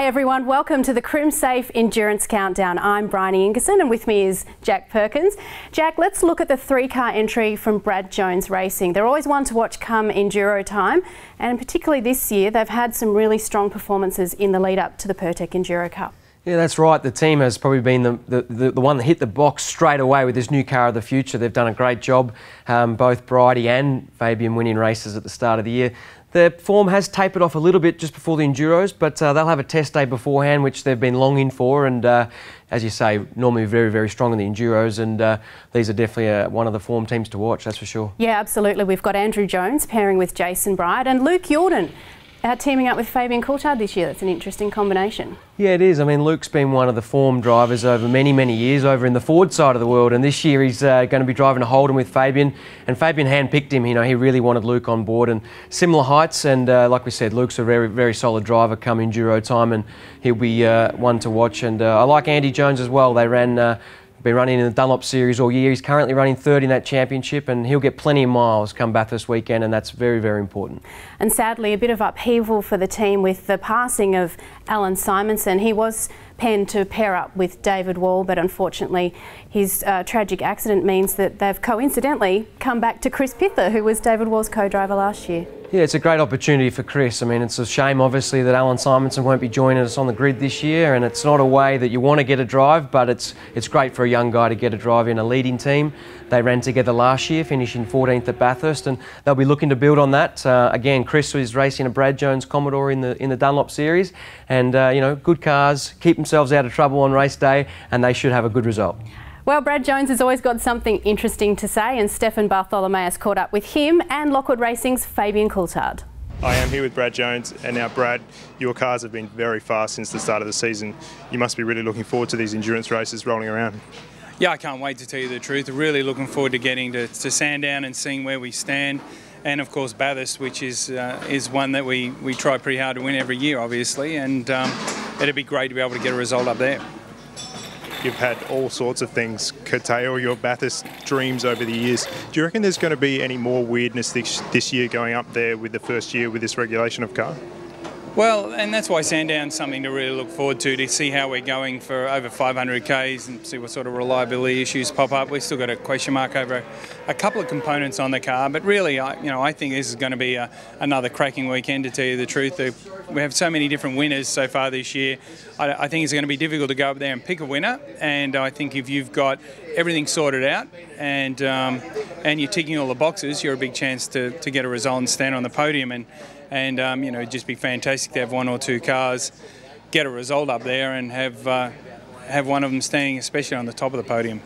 everyone, welcome to the Crimsafe Endurance Countdown. I'm Briony Ingerson and with me is Jack Perkins. Jack, let's look at the three-car entry from Brad Jones Racing. They're always one to watch come enduro time, and particularly this year they've had some really strong performances in the lead up to the PIRTEK Enduro Cup. Yeah, that's right. The team has probably been the one that hit the box straight away with this new car of the future. They've done a great job, both Briony and Fabian winning races at the start of the year. Their form has tapered off a little bit just before the Enduros, but they'll have a test day beforehand, which they've been longing for. And as you say, normally very, very strong in the Enduros, and these are definitely one of the form teams to watch, that's for sure. Yeah, absolutely. We've got Andrew Jones pairing with Jason Bright and Luke Jordan teaming up with Fabian Coulthard this year. That's an interesting combination. Yeah, it is. I mean, Luke's been one of the form drivers over many, many years over in the Ford side of the world, and this year he's going to be driving a Holden with Fabian, and Fabian handpicked him. You know, he really wanted Luke on board, and similar heights, and like we said, Luke's a very, very solid driver come Enduro time, and he'll be one to watch. And I like Andy Jones as well. They been running in the Dunlop Series all year. He's currently running third in that championship, and he'll get plenty of miles come Bathurst weekend, and that's very, very important. And sadly, a bit of upheaval for the team with the passing of Alan Simonson. He was penned to pair up with David Wall, but unfortunately his tragic accident means that they've coincidentally come back to Chris Pither, who was David Wall's co-driver last year. Yeah, it's a great opportunity for Chris. I mean, it's a shame, obviously, that Alan Simonson won't be joining us on the grid this year, and it's not a way that you want to get a drive, but it's great for a young guy to get a drive in a leading team. They ran together last year, finishing 14th at Bathurst, and they'll be looking to build on that. Again, Chris is racing a Brad Jones Commodore in the Dunlop Series, and you know, good cars keep themselves out of trouble on race day, and they should have a good result. Well, Brad Jones has always got something interesting to say, and Stefan Bartholomeus caught up with him and Lockwood Racing's Fabian Coulthard. I am here with Brad Jones, and now Brad, your cars have been very fast since the start of the season. You must be really looking forward to these endurance races rolling around. Yeah, I can't wait to tell you the truth. Really looking forward to getting to Sandown and seeing where we stand. And of course Bathurst, which is one that we try pretty hard to win every year, obviously, and it'd be great to be able to get a result up there. You've had all sorts of things curtail your Bathurst dreams over the years. Do you reckon there's going to be any more weirdness this year going up there with the first year with this regulation of car? Well, and that's why Sandown's something to really look forward to see how we're going for over 500 Ks and see what sort of reliability issues pop up. We've still got a question mark over a couple of components on the car, but really, I think this is going to be another cracking weekend, to tell you the truth. We have so many different winners so far this year. I think it's going to be difficult to go up there and pick a winner, and I think if you've got everything sorted out and you're ticking all the boxes, you're a big chance to get a result and stand on the podium. And you know, it'd just be fantastic to have one or two cars get a result up there and have one of them standing especially on the top of the podium.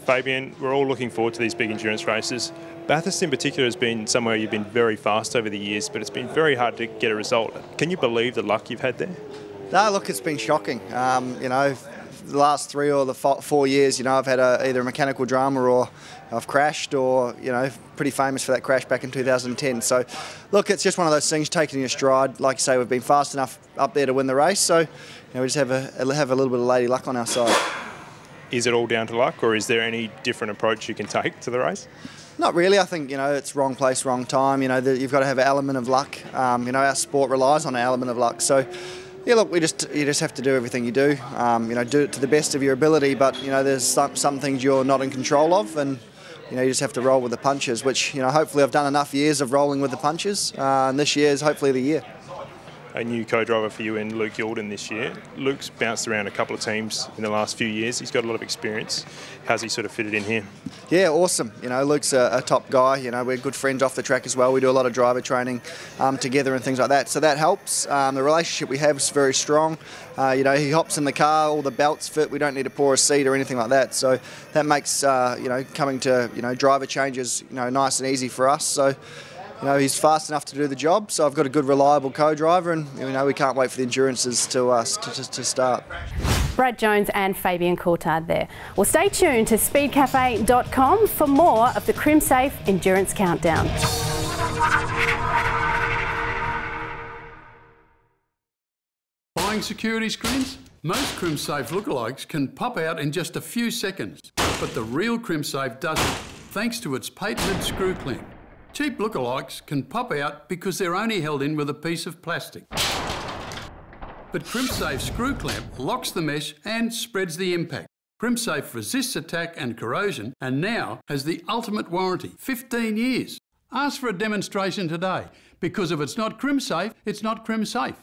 Fabian, we're all looking forward to these big endurance races. Bathurst in particular has been somewhere you've been very fast over the years, but it's been very hard to get a result. Can you believe the luck you've had there? No, look, it's been shocking. You know, the last 3 or the 4 years, you know, I've had either a mechanical drama or I've crashed, or, you know, pretty famous for that crash back in 2010. So, look, it's just one of those things, taking your stride. Like you say, we've been fast enough up there to win the race, so, you know, we just have a little bit of lady luck on our side. Is it all down to luck, or is there any different approach you can take to the race? Not really. I think, you know, it's wrong place, wrong time. You know, you've got to have an element of luck. You know, our sport relies on an element of luck. So, yeah, look, you just have to do everything you do. You know, do it to the best of your ability. But, you know, there's some things you're not in control of, and, you know, you just have to roll with the punches, which, you know, hopefully I've done enough years of rolling with the punches, and this year is hopefully the year. A new co-driver for you in Luke Jordan this year. Luke's bounced around a couple of teams in the last few years. He's got a lot of experience. How's he sort of fitted in here? Yeah, awesome. You know, Luke's a top guy. You know, we're good friends off the track as well. We do a lot of driver training together and things like that. So that helps. The relationship we have is very strong. You know, he hops in the car, all the belts fit. We don't need to pour a seat or anything like that. So that makes, you know, coming to, you know, driver changes, you know, nice and easy for us. So, you know, he's fast enough to do the job, so I've got a good, reliable co-driver, and, you know, we can't wait for the endurances to start. Brad Jones and Fabian Coulthard there. Well, stay tuned to speedcafe.com for more of the Crimsafe Endurance Countdown. Buying security screens? Most Crimsafe lookalikes can pop out in just a few seconds, but the real Crimsafe doesn't, thanks to its patented screw clamp. Cheap lookalikes can pop out because they're only held in with a piece of plastic. But Crimsafe screw clamp locks the mesh and spreads the impact. Crimsafe resists attack and corrosion and now has the ultimate warranty, 15 years. Ask for a demonstration today, because if it's not Crimsafe, it's not Crimsafe.